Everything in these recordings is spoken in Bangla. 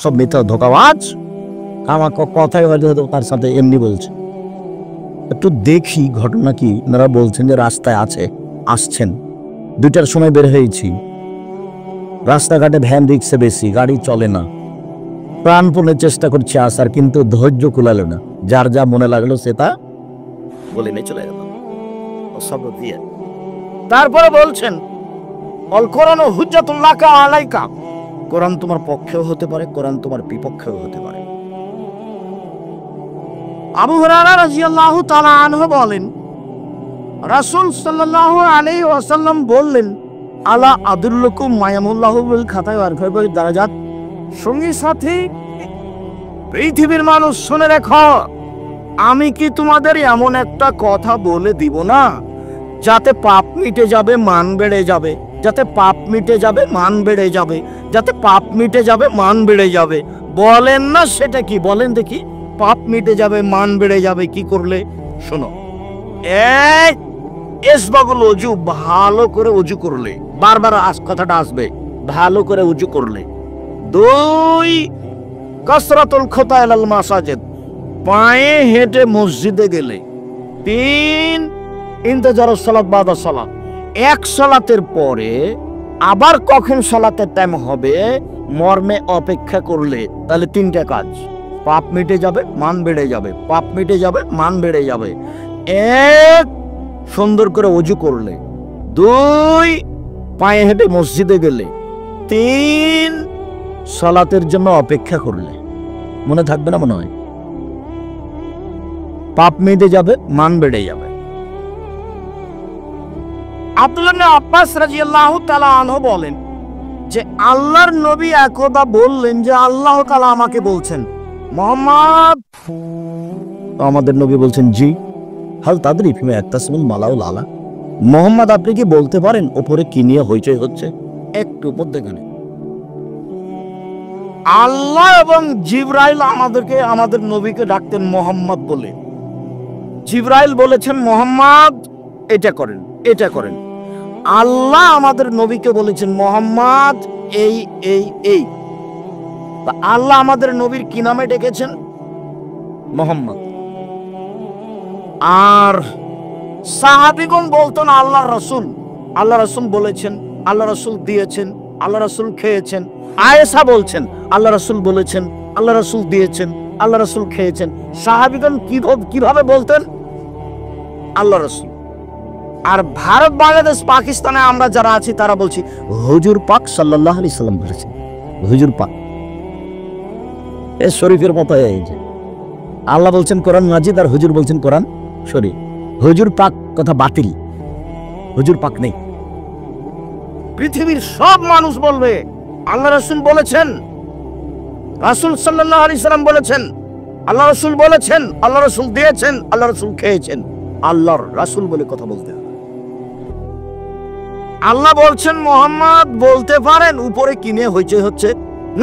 সব মিথ্যা ধোঁকাবাজ। আমার কথাই হয়তো তার সাথে এমনি বলছে। একটু দেখি ঘটনা কি। ওনারা বলছেন যে রাস্তায় আসছেন, 2টার সময় বের হয়েছি, রাস্তাঘাটে ভ্যান রিক্সা বেশি, গাড়ি চলে না, প্রাণপণে চেষ্টা করছি আসার, কিন্তু ধৈর্য কুলালো না। যার যা মনে লাগলো সে তা বলে নিয়ে চলে গেল। তারপরে বলছেন অল কোরআন হুজ্জাতুল লাকা আলাইকা, কোরআন তোমার পক্ষেও হতে পারে, কোরআন তোমার বিপক্ষেও হতে পারে। আবু হুরায়রা রাদিয়াল্লাহু তাআলা আনহু বলেন, রাসূল সাল্লাল্লাহু আলাইহি ওয়াসাল্লাম বললেন, আলা আদুল্লুকুম মায়ামুল্লাহু বিল খাতায় ওয়াল কলবি দারাজাত, সঙ্গী সাথী পৃথিবীর মানুষ শুনে রেখো, আমি কি তোমাদের এমন একটা কথা বলে দিব না যাতে পাপ মিটে যাবে, মান বেড়ে যাবে, যাতে পাপ মিটে যাবে, মান বেড়ে যাবে, যাতে পাপ মিটে যাবে, মান বেড়ে যাবে। বলেন না সেটা কি, বলেন দেখি। পাপ মিটে যাবে, মান বেড়ে যাবে কি করলে? শোনো, ইসবাগুল ওযু, ভালো করে ওযু করলে, বারবার কথাটা আসবে, ভালো করে ওযু করলে। 2 কাসরাতুল খুতা ইলাল মাসাজিদ, পায়ে হেঁটে মসজিদে গেলে। 3 ইন্তেজারুস সালাত বাদা সালাত, এক সালাতের পরে আবার কখন সালাতের টাইম হবে মর্মে অপেক্ষা করলে। তাহলে 3টা কাজ, পাপ মিটে যাবে, মান বেড়ে যাবে, পাপ মিটে যাবে, মান বেড়ে যাবে। 1 সুন্দর করে ওযু করলে, 2 পায়ে হেঁটে মসজিদে গেলে, 3 সালাতের জন্য অপেক্ষা করলে। মনে থাকবে না মনে হয়? পাপ মিটে যাবে, মান বেড়ে যাবে। আব্দুল্লাহ ইবনে আব্বাস রাদিয়াল্লাহু তাআলা আনহু বলেন যে আল্লাহর নবী একদা বললেন যে আল্লাহ তাআলা আমাকে বলছেন, মুহাম্মদ, আমাদের নবী বলছেন, জি, হাল তাদরি ফিমা ইয়াকতাসিমুল মালাউল আলা, মুহাম্মদ আপনি কি বলতে পারেন উপরে কি নিয়ে হইচই হচ্ছে? একটু মধ্যখানে আল্লাহ এবং জিবরাইল আমাদের নবীকে ডাকতেন মুহাম্মদ বলে। জিবরাইল বলেছেন, মুহাম্মদ এটা করেন, এটা করেন। আল্লাহ আমাদের নবীকে বলেছেন, মুহাম্মদ এই এই এই। আল্লাহ আমাদের নবীর কি নামে ডেকেছেন? মুহাম্মদ। আর সাহাবীগণ বলতেন আল্লাহ রাসূল, আল্লাহ রাসূল বলেছেন, আল্লাহ রাসূল দিয়েছেন, আল্লাহ রাসূল খেয়েছেন। আয়েশা বলছেন আল্লাহ রাসূল বলেছেন, আল্লাহ রাসূল দিয়েছেন, আল্লাহ রাসূল খেয়েছেন। সাহাবীগণ কিভাবে বলতেন? আল্লাহ রাসূল। আর ভারত, বাংলাদেশ, পাকিস্তানে আমরা যারা আছি তারা বলছি হুজুর পাক সাল্লাল্লাহু আলাইহি সাল্লাম বলেছেন, হুজুর পাক। এ শরীফের মতো এই যে আল্লাহ বলছেন কোরআন মাজিদ আর হুজুর বলছেন কোরআন শরীফ। হুজুর পাক কথা বাতিল, হুজুর পাক নেই। পৃথিবীর সব মানুষ বলবে আল্লাহ রাসূল বলেছেন, রাসূল সাল্লাল্লাহু আলাইহি সাল্লাম বলেছেন, আল্লাহ রাসূল বলেছেন, আল্লাহ রাসূল দিয়েছেন, আল্লাহ রাসূল খেয়েছেন। আল্লাহর রাসূল বলে কথা বলতে হবে। আল্লাহ বলছেন মুহাম্মদ বলতে পারেন উপরে কিনে হইচই হচ্ছে?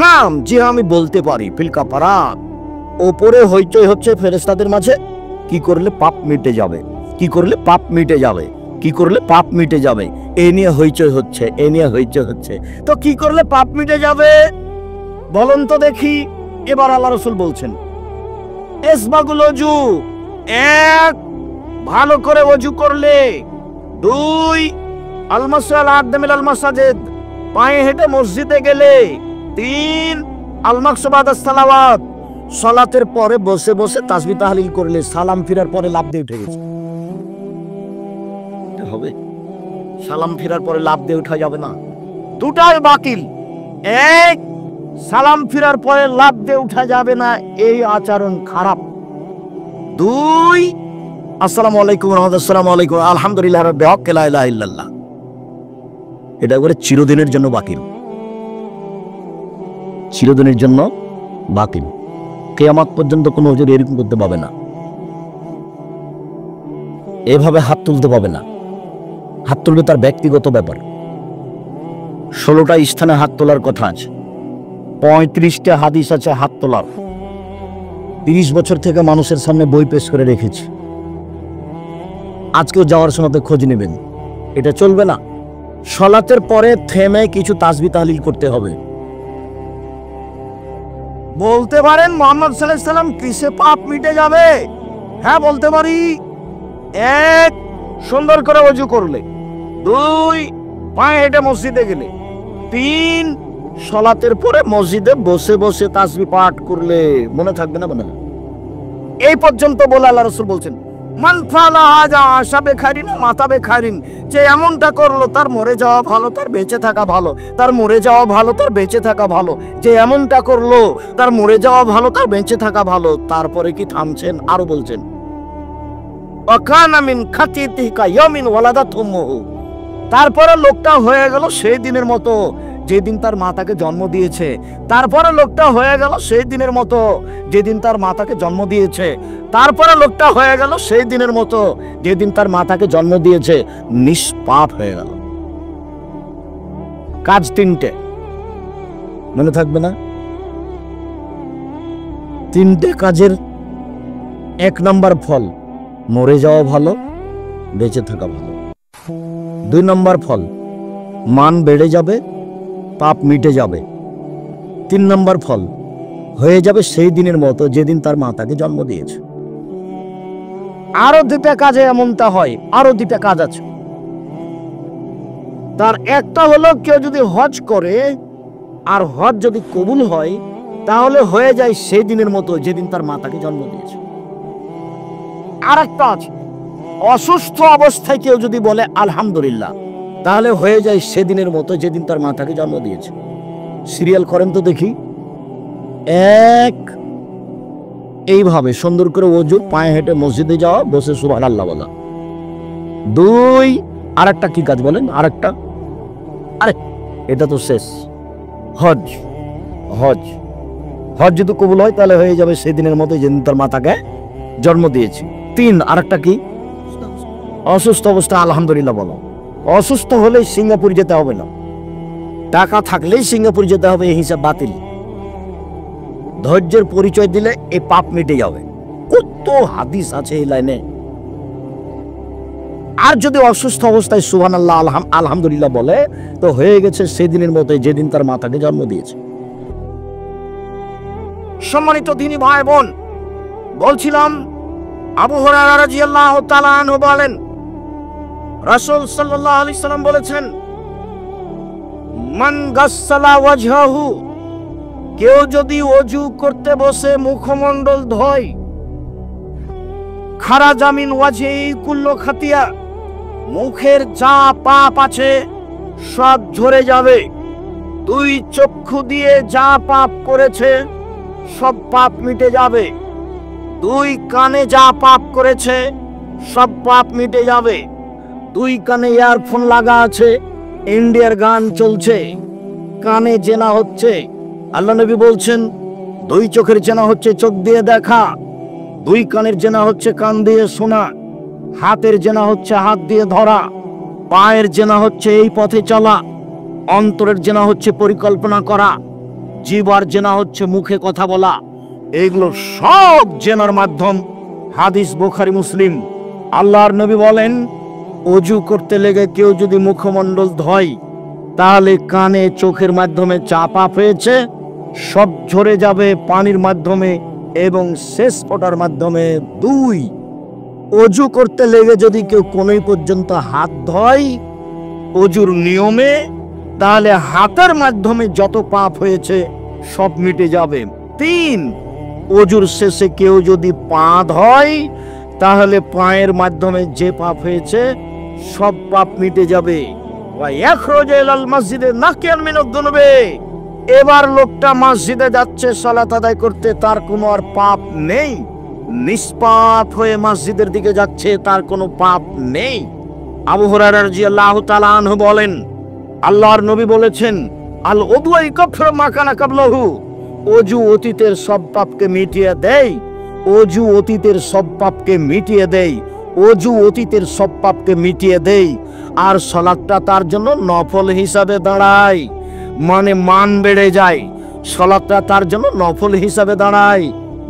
নাম, জি আমি বলতে পারি। ফিলকা পারাত, উপরে হইচই হচ্ছে ফেরেশতাদের মাঝে। কি করলে পাপ মিটে যাবে, কি করলে পাপ মিটে যাবে, কি করলে পাপ মিটে যাবে, এ নিয়ে হইচই হচ্ছে, এ নিয়ে হইচই হচ্ছে। তো কি করলে পাপ মিটে যাবে বলুন তো দেখি। এবার আল্লাহ রাসূল বলছেন, ইসবাগুল ওযু, 1 ভালো করে ওযু করলে, 2 আল-মাসআল আদ-দামিল আল-মাসাজিদ, পায়ে হেঁটে মসজিদে গেলে, 3 আল-মাকসু বাদাস সালাওয়াত, সালাতের পরে বসে বসে তাসবিহ তাহলিল করলে, সালাম ফিরার পরে লাফ দিয়ে উঠে গেছে। হবে? সালাম ফিরার পরে লাফ দিয়ে উঠা যাবে না, দুটাই বাতিল। 1 সালাম ফিরার পরে লাফ দিয়ে উঠা যাবে না, এই আচরণ খারাপ। 2 আসসালামু আলাইকুম ওয়া রাহমাতুল্লাহি, আসসালামু আলাইকুম, আলহামদুলিল্লাহ রাব্বিল আলামিন, লা ইলাহা ইল্লাল্লাহ। এটা একবারে চিরদিনের জন্য বাতিল, চিরদিনের জন্য বাতিল। কিয়ামত পর্যন্ত কোনো হুজুর এরকম করতে পাবে না, এভাবে হাত তুলতে পাবে না। হাত তুলবে তার ব্যক্তিগত ব্যাপার। 16টা স্থানে হাত তোলার কথা আছে, 35টা হাদিস আছে হাত তোলার। 30 বছর থেকে মানুষের সামনে বই পেশ করে রেখেছি। আজকেও যাওয়ার সময়তে খোঁজ নেবেন। এটা চলবে না। সালাতের পরে থেমে কিছু তাসবিহ তাহলিল করতে হবে। বলতে পারেন মুহাম্মদ সাল্লাল্লাহু আলাইহি সাল্লাম কিসে পাপ মিটে যাবে? হ্যাঁ বলতে পারি। এক, সুন্দর করে ওযু করলে। দুই, পায়ে হেঁটে মসজিদে গেলে। তিন, সালাতের পরে মসজিদে বসে বসে তাসবিহ পাঠ করলে। মনে থাকবে না? মনে না? এই পর্যন্ত বলে আল্লাহ রাসূল বলছেন, মান ফালা হাজা আশাবে খাইরিন মাতাবে খাইরিন, যে এমনটা করলো তার মরে যাওয়া ভালো, তার বেঁচে থাকা ভালো, তার মরে যাওয়া ভালো, তার বেঁচে থাকা ভালো। যে এমনটা করলো তার মরে যাওয়া ভালো, তার বেঁচে থাকা ভালো। তারপরে কি থামছেন? আরো বলছেন, ওয়াকানা মিন খাতিতিহি কায়ামিন ওয়ালাদাতহু উম্মুহু, তারপরে লোকটা হয়ে গেল সেই দিনের মতো যেদিন তার মা তাকে জন্ম দিয়েছে। তারপরে লোকটা হয়ে গেল সেই দিনের মতো যেদিন তার মা তাকে জন্ম দিয়েছে। তারপরে লোকটা হয়ে গেল সেই দিনের মতো যেদিন তার মা তাকে জন্ম দিয়েছে। নিষ্পাপ হয়ে গেল। কাজ তিনটে, মনে থাকবে না? তিনটে কাজের এক নম্বর ফল, মরে যাওয়া ভালো, বেঁচে থাকা ভালো। দুই নম্বর ফল, মান বেড়ে যাবে, পাপ মিটে যাবে। তিন নম্বর ফল, হয়ে যাবে সেই দিনের মতো যেদিন তার মা তাকে জন্ম দিয়েছে। আরো দুটা কাজে এমনটা হয়। আরো দুটা কাজ আছে। তার একটা হলো, কেউ যদি হজ করে আর হজ যদি কবুল হয় তাহলে হয়ে যায় সেই দিনের মতো যেদিন তার মা তাকে জন্ম দিয়েছে। আর একটা আছে, অসুস্থ অবস্থায় কেউ যদি বলে আলহামদুলিল্লাহ, তাহলে হয়ে যায় সেদিনের মতো যেদিন তার মা তাকে জন্ম দিয়েছে। সিরিয়াল করেন তো দেখি। এক, এইভাবে সুন্দর করে ওযু, পায়ে হেঁটে মসজিদে যাওয়া, বসে সুবহানাল্লাহ বলা। দুই, আর একটা কি কাজ বলেন? আর একটা, আরে এটা তো শেষ, হজ। হজ হজ যদি কবুল হয় তাহলে হয়ে যাবে সেদিনের মতো যেদিন তার মা তাকে জন্ম দিয়েছে। তিন, আর একটা কি? অসুস্থ অবস্থা আলহামদুলিল্লাহ বলো। অসুস্থ হলে সিঙ্গাপুর যেতে হবে না, টাকা থাকলেই সিঙ্গাপুর যেতে হবে, এই হিসাব বাতিল। ধৈর্যের পরিচয় দিলে এই পাপ মিটে যাবে। কত হাদিস আছে এই লাইনে। আর যদি অসুস্থ অবস্থায় সুবহানাল্লাহ আলহামদুলিল্লাহ বলে তো হয়ে গেছে সেদিনের মতো যেদিন তার মা তাকে জন্ম দিয়েছে। সম্মানিত দিনী ভাই বোন, বলছিলাম আবু হুরায়রা রাদিয়াল্লাহু তাআলা আনহু বলেন, রাসূল সাল্লাল্লাহু আলাইহি সাল্লাম বলেছেন, মান গাসসালা ওয়াজহাহু, কেউ যদি ওযু করতে বসে মুখমণ্ডল ধোয়, খারাজা মিন ওয়াজহি কুল্লু খাতিয়া, মুখের যা পাপ আছে সব ঝরে যাবে। দুই চক্ষু দিয়ে যা পাপ করেছে সব পাপ মিটে যাবে। দুই কানে যা পাপ করেছে সব পাপ মিটে যাবে। দুই কানে ইয়ারফোন লাগা আছে, ইন্ডিয়ার গান চলছে, কানে জেনা হচ্ছে। আল্লাহ নবী বলছেন, দুই চোখের জেনা হচ্ছে চোখ দিয়ে দেখা, দুই কানের জেনা হচ্ছে কান দিয়ে শোনা, হাতের জেনা হচ্ছে হাত দিয়ে ধরা, পায়ের জেনা হচ্ছে এই পথে চলা, অন্তরের জেনা হচ্ছে পরিকল্পনা করা, জিহ্বার জেনা হচ্ছে মুখে কথা বলা। এগুলো সব জেনার মাধ্যম। হাদিস বুখারী মুসলিম। আল্লাহর নবী বলেন, ওযু করতে লেগে কেউ যদি মুখমণ্ডল ধয় তাহলে কানে চোখের মাধ্যমে যা পাপ হয়েছে সব ঝরে যাবে পানির মাধ্যমে এবং শেষ ফোঁটার মাধ্যমে। দুই, ওযু করতে লেগে যদি কেউ কোনই পর্যন্ত হাত ধয় ওযুর নিয়মে, তাহলে হাতের মাধ্যমে যত পাপ হয়েছে সব মিটে যাবে। তিন, ওযুর শেষে কেউ যদি পা ধয় তাহলে পায়ের মাধ্যমে যে পাপ হয়েছে সব পাপ মিটে যাবে। এবার লোকটা মসজিদে যাচ্ছে সালাত আদায় করতে, তার কোনো আর পাপ নেই, নিষ্পাপ হয়ে মসজিদের দিকে যাচ্ছে, তার কোনো পাপ নেই। আবু হুরায়রা রাদিয়াল্লাহু তাআলা আনহু বলেন, আল্লাহর নবী বলেছেন, আল উযু ইয়াকফিরু মা কানা ক্বাবলাহু, ওযু অতীতের সব পাপকে মিটিয়ে দেয়। ওযু অতীতের সব পাপকে মিটিয়ে দেয়। ওযু অতীতের সব পাপকে মিটিয়ে দেয়। আর সালাতটা তার জন্য নফল হিসাবে দাঁড়ায়, মানে মান বেড়ে যায়। সালাতটা তার জন্য নফল হিসাবে দাঁড়ায়,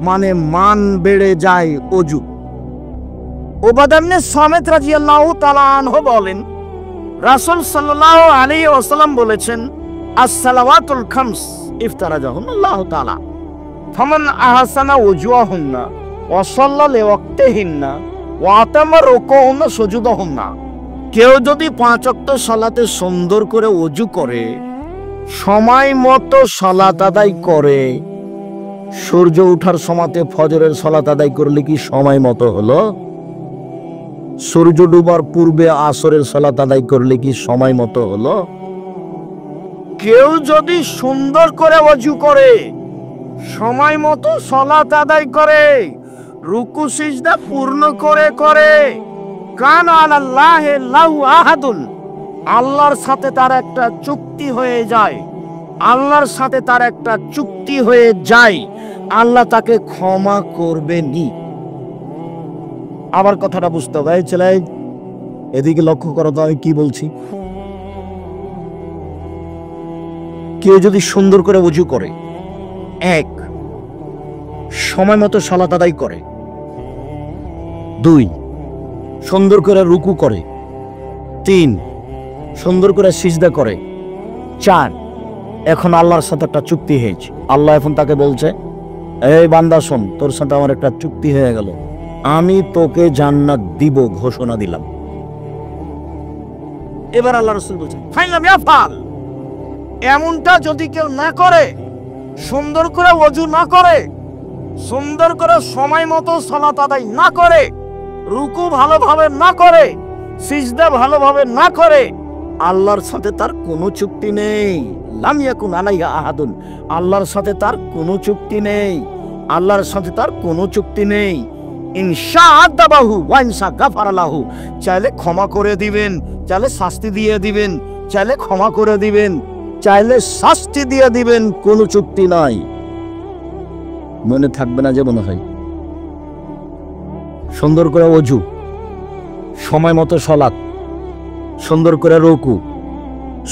মানে মান বেড়ে যায়। ওযু। উবাদা ইবনে সামিত রাদিয়াল্লাহু তাআলা আনহু বলেন, রাসূল সাল্লাল্লাহু আলাইহি ওয়াসাল্লাম বলেছেন, আস-সালাওয়াতুল খামস ইফতারাজাহুন আল্লাহু তাআলা, ফামান আহসানা ওজুয়াহুন্না ওয়া সাল্লা লিওয়াক্তিহিন্না ওয়া আতামা রুকুহুন্না সুজুদাহুন্না। কেউ যদি 5 ওয়াক্ত সালাতে সুন্দর করে ওযু করে, সময় মতো সালাত আদায় করে, সূর্য ওঠার সময়তে ফজরের সালাত আদায় করলে কি সময় মতো হলো? সূর্য ডুবার পূর্বে আসরের সালাত আদায় করলে কি সময় মতো হলো? কেউ যদি সুন্দর করে ওযু করে, সময় মতো সালাত আদায় করে, রুকু সিজদা পূর্ণ করে কান আলাল্লাহি লাহু আহাদুন, আল্লাহর সাথে তার একটা চুক্তি হয়ে যায়, আল্লাহর সাথে তার একটা চুক্তি হয়ে যায়, আল্লাহ তাকে ক্ষমা করবেনই। আবার কথাটা বুঝতে হবে, ছেলে এদিকে লক্ষ্য করো তো আমি কি বলছি। কেউ যদি সুন্দর করে ওযু করে, 1 সময় মতো সালাত আদায় করে, 2 সুন্দর করে রুকু করে, 3 সুন্দর করে সিজদা করে, 4 এখন আল্লাহর সাথে একটা চুক্তি হয়েছে। আল্লাহ এখন তাকে বলছে, এই বান্দা শোন, তোর সাথে আমার একটা চুক্তি হয়ে গেল, আমি তোকে জান্নাত দিব, ঘোষণা দিলাম। এবার আল্লাহ রাসূল বলছেন, ফাইলাম ইয়াফাল, এমনটা যদি কেউ না করে, সুন্দর করে ওযু না করে, সুন্দর করে সময় মতো সালাত আদায় না করে, রুকু ভালোভাবে না করে, সিজদা ভালোভাবে না করে, আল্লাহর সাথে তার কোনো চুক্তি নেই। লাম ইয়াকুন আলাইহা আহাদুন, আল্লাহর সাথে তার কোনো চুক্তি নেই, আল্লাহর সাথে তার কোনো চুক্তি নেই। ইনশা আদাবাহু ওয়া ইনশা গাফারা লাহু, চাইলে ক্ষমা করে দিবেন, চাইলে শাস্তি দিয়ে দিবেন, চাইলে ক্ষমা করে দিবেন, চাইলে শাস্তি দিয়ে দিবেন, কোনো চুক্তি নাই। মনে থাকবে না যে মনে হয়। সুন্দর করে ওযু, সময় মতো সালাত, সুন্দর করে রুকু,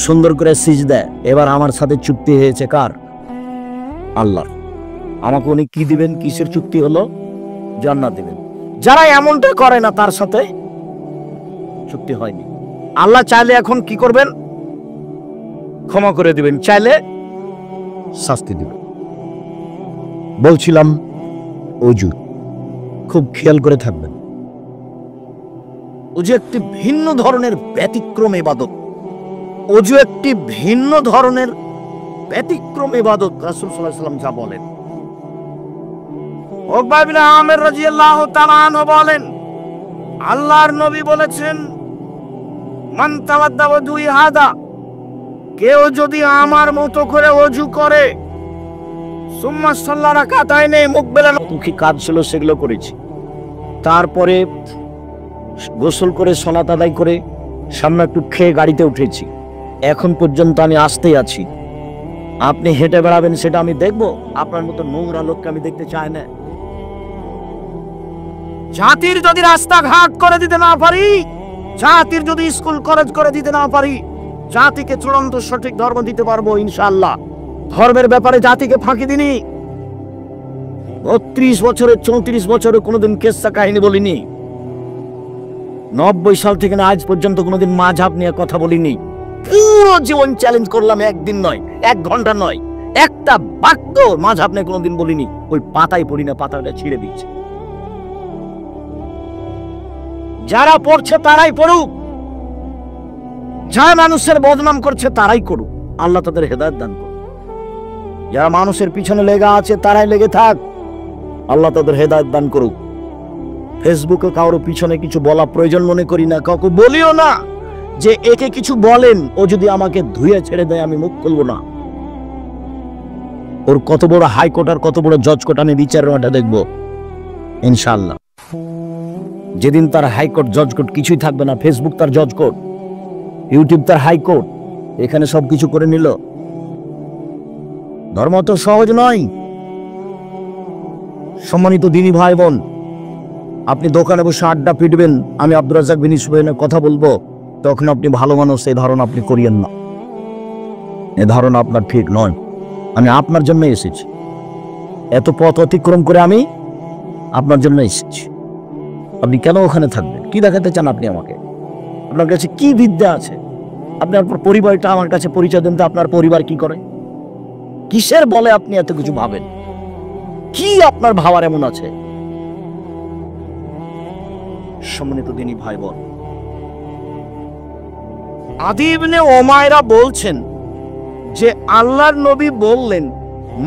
সুন্দর করে সিজদা। এবার আমার সাথে চুক্তি হয়েছে কার? আল্লাহর। আমাকে উনি কি দিবেন? কিসের চুক্তি হলো? জান্নাত দিবেন। যারা এমনটা করে না তার সাথে চুক্তি হয়নি। আল্লাহ চাইলে এখন কি করবেন? ক্ষমা করে দিবেন, চাইলে শাস্তি দিবেন। বলছিলাম ওযু, খুব খেয়াল করে থাকবেন। ওযু একটি ভিন্ন ধরনের ব্যতিক্রম ইবাদত। ওযু একটি ভিন্ন ধরনের ব্যতিক্রম ইবাদত। রাসূল সাল্লাল্লাহু আলাইহি ওয়াসাল্লাম যা বলেন, উকবা ইবনে আমির রাদিয়াল্লাহু তাআলা আনহু বলেন, আল্লাহর নবী বলেছেন, মান তাওয়াদ্দা ওযুই হাদা, কেউ যদি আমার মতো করে ওযু করে, সুম্মা সাল্লা রাকাতাইনে মুকবিলান, কি কাজ ছিল সেগুলো করেছি, তারপরে গোসল করে সালাত আদায় করে সামনে একটু খেয়ে গাড়িতে উঠেছি, এখন পর্যন্ত আমি আসতেই আছি, আপনি হেঁটে বেড়াবেন সেটা আমি দেখবো? আপনার মতো নোংরা লোককে আমি দেখতে চাই না। জাতির যদি রাস্তাঘাট করে দিতে না পারি, জাতির যদি স্কুল কলেজ করে দিতে না পারি, জাতিকে চূড়ান্ত সঠিক ধর্ম দিতে পারবো ইনশাআল্লাহ। ধর্মের ব্যাপারে জাতিকে ফাঁকি দিনি। ৩২ বছরে ৩৪ বছরে কোনোদিন কেসা কাহিনী বলিনি। ৯০ সাল থেকে আজ পর্যন্ত কোনোদিন মাযহাব নিয়ে কথা বলিনি। পুরো জীবন চ্যালেঞ্জ করলাম, একদিন নয়, 1 ঘন্টা নয়, একটা বাক্য মাযহাব নিয়ে কোনোদিন বলিনি। ওই পাতায় পড়ি না, পাতাটা ছিঁড়ে দিচ্ছে। যারা পড়ছে তারাই পড়ুক, যারা মানুষের বদনাম করছে তারাই করুক, আল্লাহ তাদের হেদায়েত দান করুক। যারা মানুষের পিছনে লেগে আছে তারাই লেগে থাক, আল্লাহ তাদের হেদায়েত দান করুক। ফেসবুকে কারোর পিছনে কিছু বলা প্রয়োজন মনে করি না, কাউকে বলিও না যে একে কিছু বলেন, ও যদি আমাকে ধুয়ে ছেড়ে দেয় আমি মুখ খুলবো না। ওর কত বড় হাইকোর্ট আর কত বড় জজ কোর্ট আমি বিচারের মাঠে দেখবো ইনশাআল্লাহ। যেদিন তার হাইকোর্ট জজ কোর্ট কিছুই থাকবে না, ফেসবুক তার জজ কোর্ট, ইউটিউব তার হাইকোর্ট, এখানে সবকিছু করে নিল। ধর্ম তো সহজ নয়। সম্মানিত দিনী ভাই বোন, আপনি দোকানে বসে আড্ডা পিটবেন, আমি আব্দুর রাজ্জাক বিন ইউসুফের কথা বলবো, তখন আপনি ভালো মানুষ এই ধারণা আপনি করিয়েন না। এ ধারণা আপনার ঠিক নয়। আমি আপনার জন্য এসেছি, এত পথ অতিক্রম করে আমি আপনার জন্য এসেছি। আপনি কেন ওখানে থাকবেন? কি দেখাতে চান আপনি আমাকে? আপনার কাছে কি বিদ্যা আছে? আপনার পরিবারটা আমার কাছে পরিচয় দেন তো, আপনার পরিবার কি করে? কিসের বলে আপনি এত কিছু ভাবেন? কি আপনার ভাবার এমন আছে? সম্মানিত দিনী ভাই বোন, আদি ইবনে উমাইরা বলছেন যে আল্লাহর নবী বললেন,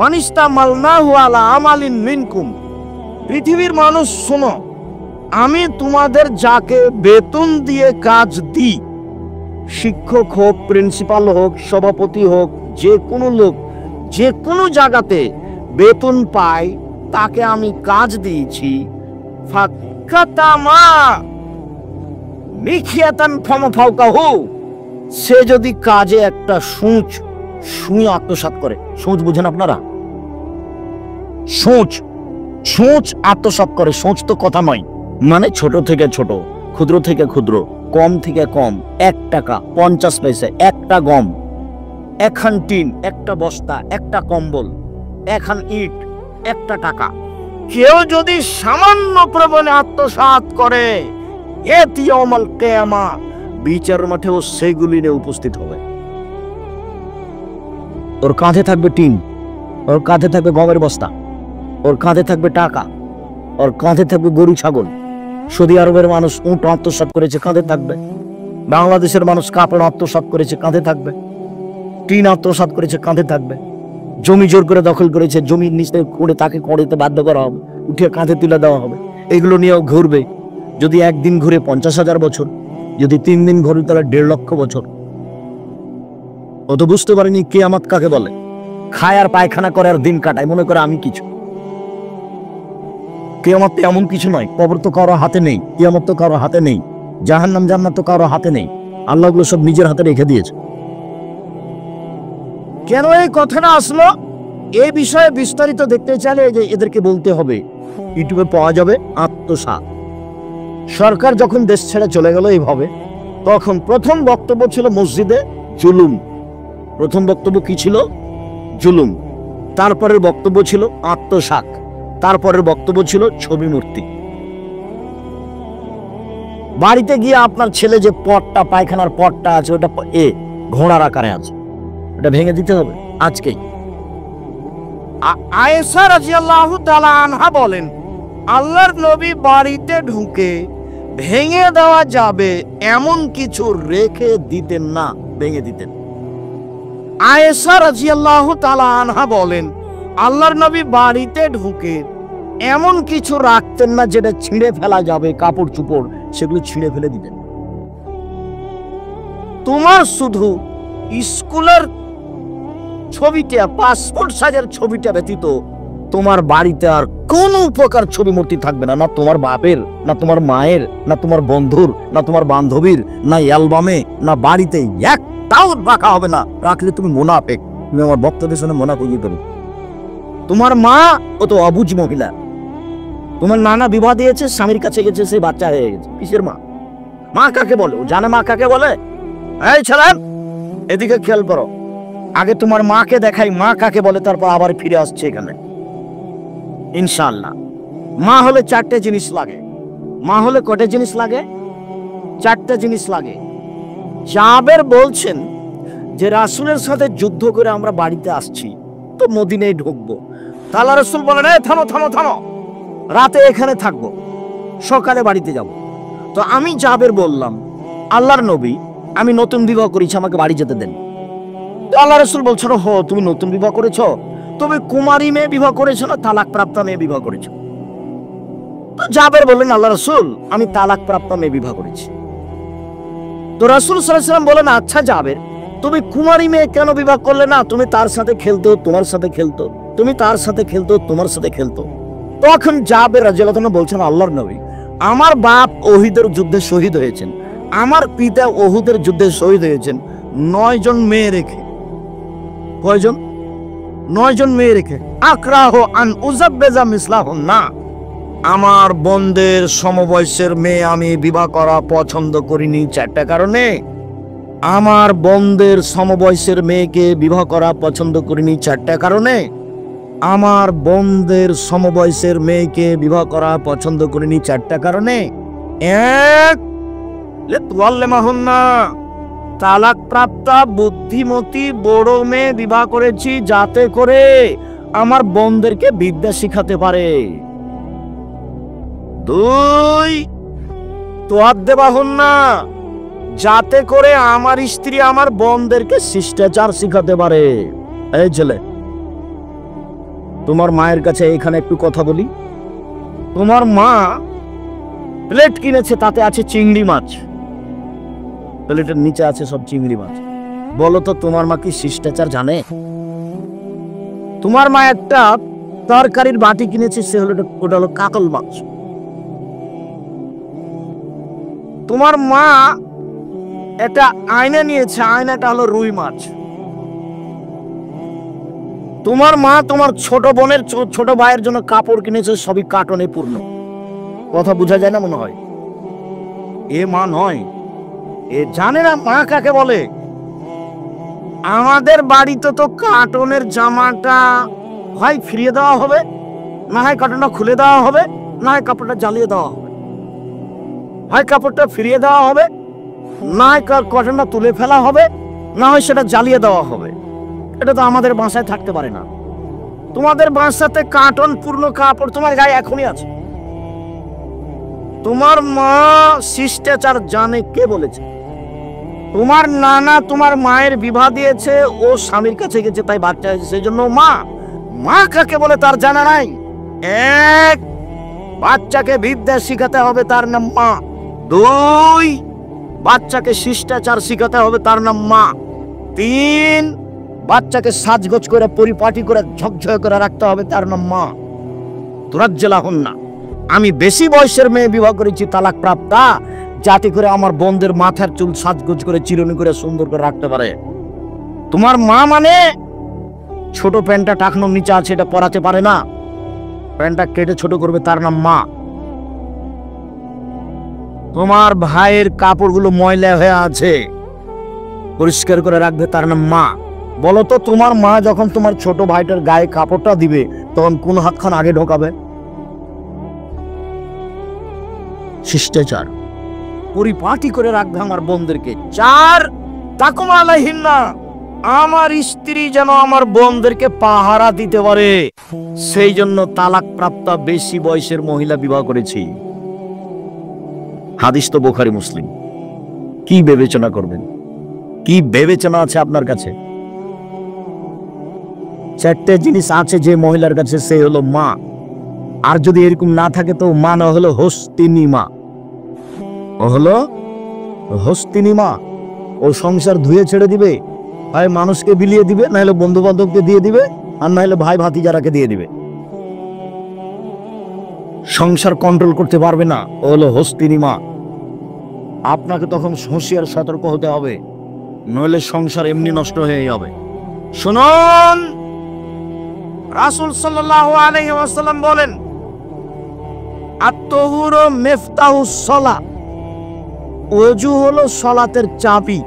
মানিস্তা মালনাহু আলা আমালিন মিনকুম, পৃথিবীর মানুষ শোনো, আমি তোমাদের যাকে বেতন দিয়ে কাজ দিই, শিক্ষক হোক, প্রিন্সিপাল হোক, সভাপতি হোক, যে কোনো লোক যে কোনো জায়গাতে বেতন পায়, তাকে আমি কাজ দিয়েছি, ফাকাতামা মিখিয়াতান ফামাফাউকাহু, সে যদি কাজে একটা সুই আত্মসাৎ করে, সুচ বুঝেন আপনারা? সুচ আত্মসাৎ করে, সুচ তো কথা নয়, মানে ছোট থেকে ছোট, ক্ষুদ্র থেকে ক্ষুদ্র, কম থেকে কম, 1 টাকা 50 পয়সা, একটা গম, একখান টিন, একটা বস্তা, একটা কম্বল, একখান ইট, একটা টাকা, কেউ যদি সামান্য প্রবণে আত্মসাৎ করে, ইয়াউমাল কিয়ামা, বিচার মাঠেও সেগুলি নিয়ে উপস্থিত হবে। ওর কাঁধে থাকবে টিন, ওর কাঁধে থাকবে গমের বস্তা, ওর কাঁধে থাকবে টাকা, ওর কাঁধে থাকবে গরু ছাগল। সৌদি আরবের মানুষ উট আত্মসাৎ করেছে, কাঁধে থাকবে। বাংলাদেশের মানুষ কাপড় আত্মসাৎ করেছে, কাঁধে থাকবে। টিন আত্মসাৎ করেছে, কাঁধে থাকবে। জমি জোর করে দখল করেছে, জমির নিচে করে তাকে কড়িতে বাধ্য করা হবে, উঠে কাঁধে তুলে দেওয়া হবে। এগুলো নিয়েও ঘুরবে। যদি একদিন ঘুরে 50,000 বছর, যদি 3 দিন ঘুরে তাহলে 1.5 লক্ষ বছর। ও তো বুঝতে পারেনি কিয়ামত কাকে বলে। খায় আর পায়খানা করে আর দিন কাটায়, মনে করে আমি কিছু। কিয়ামত তো এমন কিছু নয়। কবর তো কারো হাতে নেই, কিয়ামত তো কারো হাতে নেই, জাহান্নাম জান্নাত তো কারো হাতে নেই। আল্লাহ ওগুলো সব নিজের হাতে রেখে দিয়েছে। কেন এই কথাটা আসলো, এই বিষয়ে বিস্তারিত দেখতে চাইলে যে এদেরকে বলতে হবে, ইউটিউবে পাওয়া যাবে আত্মসাৎ। সরকার যখন দেশ ছেড়ে চলে গেল এইভাবে, তখন প্রথম বক্তব্য ছিল মসজিদে জুলুম। প্রথম বক্তব্য কি ছিল? জুলুম। তারপরের বক্তব্য ছিল আত্মসাৎ। তারপরের বক্তব্য ছিল ছবি মূর্তি। বাড়িতে গিয়ে আপনার ছেলে যে পটটা, পায়খানার পটটা আছে, ওটা ঘোড়ার আকারে আছে, ওটা ভেঙে দিতে হবে আজকেই। আয়েশা রাদিয়াল্লাহু তাআলা আনহা বলেন, আল্লাহর নবী বাড়িতে ঢুকে ভেঙে দেওয়া যাবে এমন কিছু রেখে দিতেন না, ভেঙে দিতেন। আয়েশা রাদিয়াল্লাহু তাআলা আনহা বলেন, আল্লাহর নবী বাড়িতে ঢুকে এমন কিছু রাখতেন না যেটা ছিঁড়ে ফেলা যাবে, কাপড় চোপড়, সেগুলো ছিঁড়ে ফেলে দিতেন। তোমার শুধু স্কুলের ছবিটা, পাসপোর্ট সাইজের ছবিটা ব্যতীত তোমার বাড়িতে আর কোনো প্রকার ছবি মূর্তি থাকবে না, না তোমার বাপের, না তোমার মায়ের, না তোমার বন্ধুর, না তোমার বান্ধবীর, না অ্যালবামে, না বাড়িতে একটাও রাখা হবে না। রাখলে তুমি মুনাফিক। তুমি আমার বক্তব্যের শুনে মুনাফিকি করো। তোমার মা ও তো অবুঝ মহিলা। তোমার নানা বিবাহ দিয়েছে, স্বামীর কাছে গেছে, সেই বাচ্চা হয়ে গেছে। কিসের মা? মা কাকে বলে? ও জানে মা কাকে বলে? এই ছেলে, এদিকে খেয়াল করো। আগে তোমার মাকে দেখাই মা কাকে বলে, তারপর আবার ফিরে আসছে এখানে ইনশাআল্লাহ। মা হলে 4টে জিনিস লাগে। মা হলে কয়টা জিনিস লাগে? 4টে জিনিস লাগে। জাবের বলছেন যে রাসূলের সাথে যুদ্ধ করে আমরা বাড়িতে আসছি, তো মদিনায় ঢুকবো। আল্লাহ রাসূল বলেন, এই থামো থামো থামো, রাতে এখানে থাকবো, সকালে বাড়িতে যাব। তো আমি জাবের বললাম, আল্লাহর নবী, আমি নতুন বিবাহ করেছি, আমাকে বাড়ি যেতে দেন। আল্লাহ রাসূল বলছেন, হো তুমি নতুন বিবাহ করেছো? তুমি কুমারী মেয়ে বিবাহ করেছো না তালাক প্রাপ্ত মেয়ে বিবাহ করেছো? তো জাবের বললেন, আল্লাহ রাসূল, আমি তালাক প্রাপ্ত মেয়ে বিবাহ করেছি। তো রাসূল সাল্লাল্লাহু আলাইহি ওয়াসাল্লাম বলেন, আচ্ছা জাবের, তুমি কুমারী মেয়ে কেন বিবাহ করলে না? তুমি তার সাথে খেলতো, তোমার সাথে খেলতো, তুমি তার সাথে খেলতো, তোমার সাথে খেলতো। তখন জাবের রাদিয়াল্লাহু আনহু বলছেন, আল্লাহর নবী, আমার বাপ উহুদের যুদ্ধে শহীদ হয়েছেন, আমার পিতা উহুদের যুদ্ধে শহীদ হয়েছেন 9 জন মেয়ে রেখে। কয়জন? 9 জন মেয়ে রেখে। আকরাহু আন উযাব্বিজা মিসলাহুন না, আমার বোনদের সমবয়সের মেয়ে আমি বিবাহ করা পছন্দ করিনি 4টা কারণে। আমার বোনদের সমবয়সের মেয়েকে বিবাহ করা পছন্দ করিনি 4টা কারণে। আমার বোনদের সমবয়সের মেয়েকে বিবাহ করা পছন্দ করিনি 4টা কারণে। এক, লিতুআল্লিমাহুন্না, তালাক প্রাপ্তা বুদ্ধিমতী বড় মেয়ে বিবাহ করেছি যাতে করে আমার বোনদেরকে বিদ্যা শিখাতে পারে। 2 তোয়াদ্দে বাহুন না, যাতে করে আমার স্ত্রী আমার বোনদেরকে শিষ্টাচার শিখাতে পারে। এই ছেলে, তোমার মায়ের কাছে এখানে একটু কথা বলি। তোমার মা প্লেট কিনেছে, তাতে আছে চিংড়ি মাছ, প্লেটের নিচে আছে সব চিংড়ি মাছ। বলো তো তোমার মা কি শিষ্টাচার জানে? তোমার মা একটা তরকারির বাটি কিনেছে, ওটা হলো কাতল মাছ। তোমার মা একটা আয়না নিয়েছে, আয়নাটা হলো রুই মাছ। তোমার মা তোমার ছোট বোনের ছোট ভাইয়ের জন্য কাপড় কিনেছে, সবই কার্টনে পূর্ণ। কথা বোঝা যায় না মনে হয়? এ মা নয়, এ জানে না মা কাকে বলে। আমাদের বাড়িতে তো কার্টনের জামাটা হয় ফিরিয়ে দেওয়া হবে, না হয় কার্টনটা খুলে দেওয়া হবে, না হয় কাপড়টা জ্বালিয়ে দেওয়া হবে। হয় কাপড়টা ফিরিয়ে দেওয়া হবে, না হয় কার্টনটা তুলে ফেলা হবে, না হয় সেটা জ্বালিয়ে দেওয়া হবে। এটা তো আমাদের বাসায় থাকতে পারে না। তোমাদের বাসাতে কার্টন পূর্ণ কাপড় তোমার গায়ে এখনই আছে। তোমার মা শিষ্টাচার জানে কে বলেছে? তোমার নানা তোমার মায়ের বিবাহ দিয়েছে, ও স্বামীর কাছে গেছে, তাই বাচ্চা হয়েছে, সেই জন্য মা। মা কাকে বলে তার জানা নাই। 1 বাচ্চাকে বিদ্যা শিখাতে হবে, তার নাম মা। 2 বাচ্চাকে শিষ্টাচার শিখাতে হবে, তার নাম মা। 3 বাচ্চাকে সাজগোজ করে পরিপাটি করে ঝকঝক করে রাখতে হবে, তার নাম মা। তোরাজ্জেলা হন না। আমি বেশি বয়সের মেয়ে বিবাহ করেছি, তালাক প্রাপ্তা, যাতে করে আমার বোনদের মাথার চুল সাজগোজ করে চিরুনি করে সুন্দর করে রাখতে পারে। তোমার মা মানে ছোট প্যান্টটা টাকনোর নিচে আছে, এটা পরাতে পারে না, প্যান্টটা কেটে ছোট করবে, তার নাম মা। তোমার ভাইয়ের কাপড়গুলো ময়লা হয়ে আছে, পরিষ্কার করে রাখবে, তার নাম মা। বলো তো তোমার মা যখন তোমার ছোট ভাইটার গায়ে কাপড়টা দিবে, তখন কোন হাতখান আগে ঢোকাবে? শিষ্টাচার পরিপাটি করে রাখবে আমার বোনদেরকে। 4 তাকুমা আলাইহিন্না, আমার স্ত্রী যেন আমার বোনদেরকে পাহারা দিতে পারে, সেই জন্য তালাক প্রাপ্তা বেশি বয়সের মহিলা বিবাহ করেছি। হাদিস তো বুখারী মুসলিম। কি বিবেচনা করবেন? কি বিবেচনা আছে আপনার কাছে? 4টে জিনিস আছে যে মহিলার কাছে, সে হলো মা। আর যদি এরকম না থাকে তো মা না হলো হস্তিনী মা। ও হলো হস্তিনী মা। ও সংসার ধুয়ে ছেড়ে দিবে, হয় মানুষকে বিলিয়ে দিবে, না হলে বন্ধু বান্ধবকে দিয়ে দিবে, আর না হলে ভাই ভাতিজারাকে দিয়ে দিবে। সংসার কন্ট্রোল করতে পারবে না, ও হলো হস্তিনী মা। আপনাকে তখন হুঁশিয়ার সতর্ক হতে হবে, নইলে সংসার এমনি নষ্ট হয়ে যাবে। শুনুন, রাসূল সাল্লাল্লাহু আলাইহি ওয়াসাল্লাম বলেন, আত-তাহুরু মিফতাহুস সালাহ, ওযু হলো সালাতের চাবি।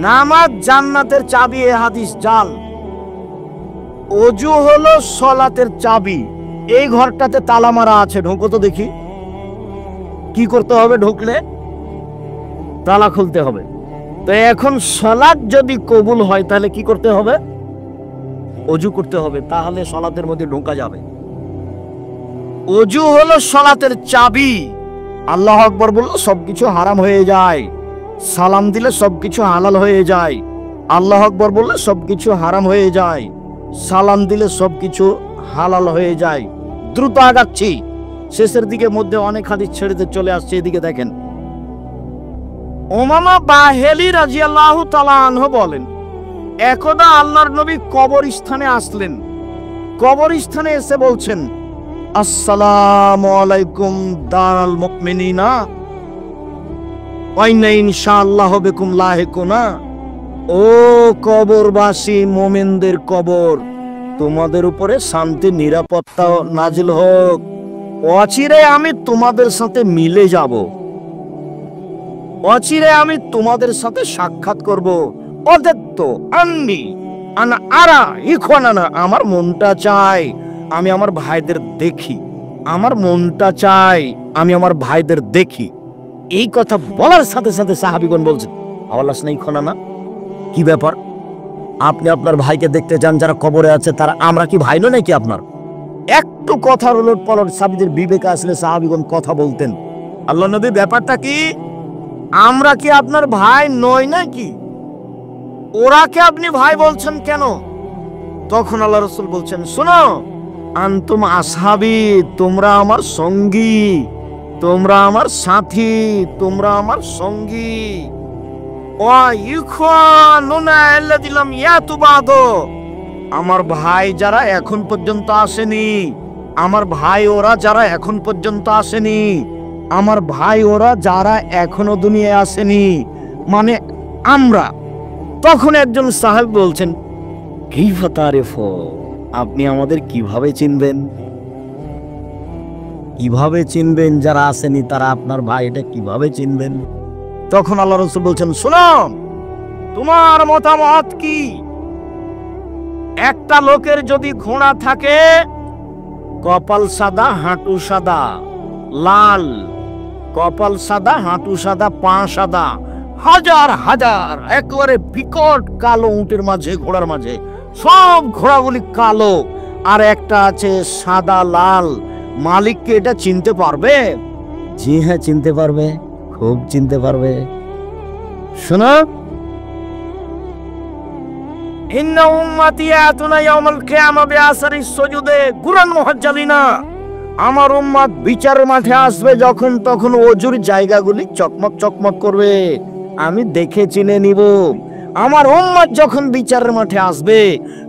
নামাজ জান্নাতের চাবি, এ হাদিস জাল। ওযু হলো সালাতের চাবি। এই ঘরটাতে তালা মারা আছে, ঢোকো তো দেখি। কি করতে হবে? ঢুকলে তালা খুলতে হবে। তো এখন সালাত যদি কবুল হয় তাহলে কি করতে হবে? ওযু করতে হবে, তাহলে সালাতের মধ্যে ঢোকা যাবে। ওযু হলো সালাতের চাবি। আল্লাহু আকবার বললে সবকিছু হারাম হয়ে যায়, সালাম দিলে সবকিছু হালাল হয়ে যায়। আল্লাহু আকবার বললে সবকিছু হারাম হয়ে যায়, সালাম দিলে সবকিছু হালাল হয়ে যায়। দ্রুত আগাচ্ছি, শেষের দিকে মধ্যে অনেক হাদিস ছেড়ে চলে আসছে। এদিকে দেখেন, উমামা বাহেলি রাদিয়াল্লাহু তাআলা আনহু বলেন, একদা আল্লাহর নবী কবরস্থানে আসলেন। কবরস্থানে এসে বলছেন, আসসালামু আলাইকুম দারাল মুমিনিনা ওয়া ইন্না ইনশাআল্লাহু বিকুম লাহিকুনা। ও কবরবাসী মুমিনদের কবর, তোমাদের উপরে শান্তি নিরাপত্তা নাজিল হোক। অচিরে আমি তোমাদের সাথে মিলে যাব, অচিরে আমি তোমাদের সাথে সাক্ষাৎ করব। অদেত্ত আন্নি আনা আরা ইখওয়ানানা, আমার মনটা চাই আমি আমার ভাইদের দেখি, আমার মনটা চাই আমি আমার ভাইদের দেখি। এই কথা বলার সাথে সাথে সাহাবীগণ বলছেন, আওয়ালাস নাই খনানা, কি ব্যাপার? আপনি আপনার ভাইকে দেখতে চান যারা কবরে আছে, তারা আমরা কি ভাই নয় নাকি আপনার? একটু কথার উলট পালট সাহাবীদের বিবেকে আসলে সাহাবীগণ কথা বলতেন। আল্লাহ নবী, ব্যাপারটা কি? আমরা কি আপনার ভাই নই নাকি? ওরাকে আপনি ভাই বলছেন কেন? তখন আল্লাহ রাসূল বলছেন, শোনো, আনতুম আসহাবি, তোমরা আমার সঙ্গী, তোমরা আমার সাথী, তোমরা আমার সঙ্গী। আমার ভাই যারা এখন পর্যন্ত আসেনি, আমার ভাই ওরা যারা এখন পর্যন্ত আসেনি, আমার ভাই ওরা যারা এখনো দুনিয়ায় আসেনি, মানে আমরা। তখন একজন সাহাবী বলছেন, কাইফা তারিফু, আপনি আমাদের কিভাবে চিনবেন? কিভাবে চিনবেন যারা আসেনি তারা আপনার ভাই, এটা কিভাবে চিনবেন? তখন আল্লাহ রাসূল বলছেন, শোনো, তোমার মতামত কি? একটা লোকের যদি ঘোড়া থাকে, কপাল সাদা, হাঁটু সাদা, লাল, কপাল সাদা, হাঁটু সাদা, পা সাদা, হাজার হাজার একেবারে বিকট কালো উটের মাঝে, ঘোড়ার মাঝে সব ঘোড়াগুলি কালো, আর একটা আছে সাদা লাল, মালিককে এটা চিনতে পারবে? জি হ্যাঁ, চিনতে পারবে, খুব চিনতে পারবে। শোনো, ইন্না উম্মতি ইয়াতুনা ইয়াউমাল কিয়ামা বিআসারিস সুজুদে গুরান মুহাজ্জালিনা, আমার উম্মত বিচারের মাঠে আসবে যখন তখন ওজুর জায়গাগুলি চকমক চকমক করবে, আমি দেখে চিনে নিব। আমার উম্মত যখন বিচারের মাঠে আসবে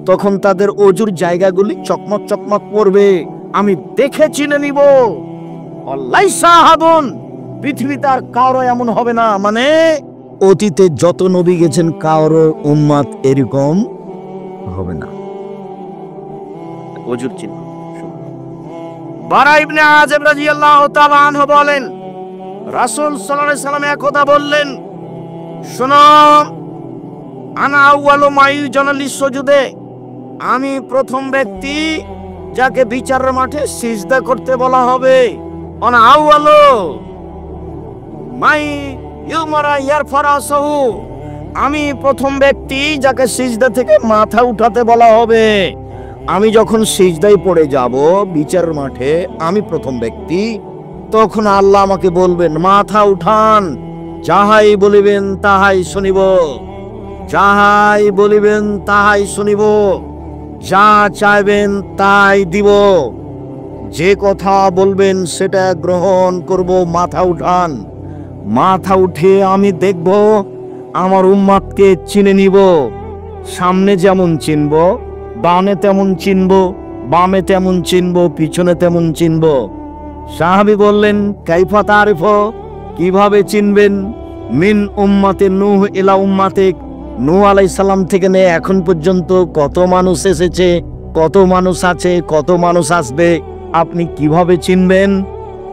তখন তাদের ওজুর জায়গাগুলি চকমক চকমক করবে, আমি দেখে চিনে নিব। আল্লাইসা আহাদুন, পৃথিবীতে আর কারো এমন হবে না, মানে অতীতে যত নবী গেছেন কারো উম্মত এরকম হবে না। ওজুর চিহ্ন। বারা ইবনে আযিব রাদিয়াল্লাহু তাআলা আনহু বলেন, রাসূল সাল্লাল্লাহু আলাইহি সাল্লাম একদা বললেন, শোনো, আনা আউয়ালু মা ইউজানা লিসসুজুদে, আমি প্রথম ব্যক্তি যাকে বিচারের মাঠে সিজদা করতে বলা হবে। আনা আউয়ালু মাই ইউমারা ইয়ারফারাসহু, আমি প্রথম ব্যক্তি যাকে সিজদা থেকে মাথা উঠাতে বলা হবে। আমি যখন সিজদায় পড়ে যাব বিচারের মাঠে, আমি প্রথম ব্যক্তি, তখন আল্লাহ আমাকে বলবেন, মাথা উঠান, যাহাই বলিবেন তাহাই শুনিব, যাহাই বলিবেন তাহাই শুনিব, যা চাইবেন তাই দিব, যে কথা বলবেন সেটা গ্রহণ করব, মাথা উঠান। মাথা উঠে আমি দেখব, আমার উম্মতকে চিনে নিব, সামনে যেমন চিনব, ডানে তেমন চিনব, বামে তেমন চিনব, পিছনে তেমন চিনব। সাহাবী বললেন, কাইফা তারিফু, কিভাবে চিনবেন? মিন উম্মাতে নূহ ইলা উম্মাতে, নূহ আলাইহিস সালাম থেকে নিয়ে এখন পর্যন্ত কত মানুষ এসেছে, কত মানুষ আছে, কত মানুষ আসবে, আপনি কিভাবে চিনবেন?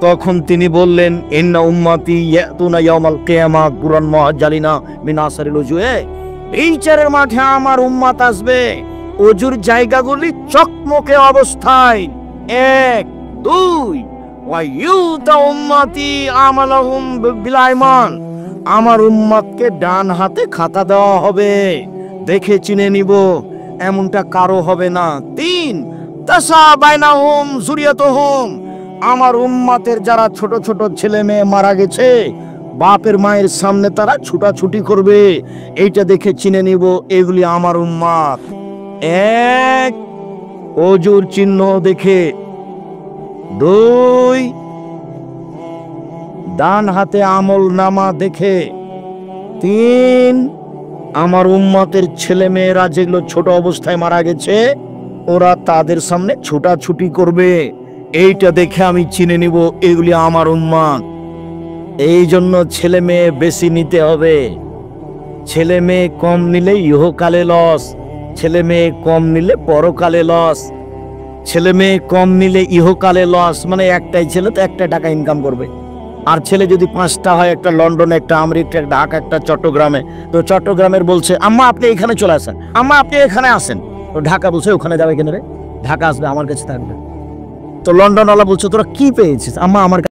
তখন তিনি বললেন, ইন্না উম্মতি ইয়াতুনা ইয়াউমাল কিয়ামা গুরান মুহাজ্জালিনা মিন আসারিল উজুহে, বিচারের মাঠে আমার উম্মত আসবে ওজুর জায়গাগুলি চকমকে অবস্থায়। 1 2 ওয়া ইউতা উম্মতি আমালাহুম বিলাইমান, আমার উম্মতকে ডান হাতে খাতা দেওয়া হবে, দেখে চিনে নিব, এমনটা কারো হবে না। 3 তাসা বাইনাহুম যুরিয়াতুহুম, আমার উম্মতের যারা ছোট ছোট ছেলে মেয়ে মারা গেছে, বাপের মায়ের সামনে তারা ছুটাছুটি করবে, এইটা দেখে চিনে নিব এগুলি আমার উম্মত। 1 ওজুর চিহ্ন দেখে। 2 ডান হাতে আমল নামা দেখে। 3 আমার উম্মতের ছেলে মেয়েরা যেগুলো ছোট অবস্থায় মারা গেছে, ওরা তাদের সামনে ছুটাছুটি করবে, এইটা দেখে আমি চিনে নিব এগুলি আমার উম্মত। এই জন্য ছেলে মেয়ে বেশি নিতে হবে, ছেলে মেয়ে কম নিলে ইহকালে লস, ছেলে মেয়ে কম নিলে পরকালে লস। ছেলে মেয়ে কম নিলে ইহকালে লস, মানে একটাই ছেলে তো একটা টাকা ইনকাম করবে, আর ছেলে যদি 5টা হয়, একটা লন্ডনে, একটা আমেরিকা, একটা ঢাকা, একটা চট্টগ্রামে, তো চট্টগ্রামের বলছে, আম্মা আপনি এখানে চলে আসেন, আম্মা আপনি এখানে আসেন, তো ঢাকা বলছে ওখানে যাবে কেন রে, ঢাকা আসবে আমার কাছে থাকবে। তো লন্ডনওয়ালা বলছে তোরা কি পেয়েছিস, আম্মা আমার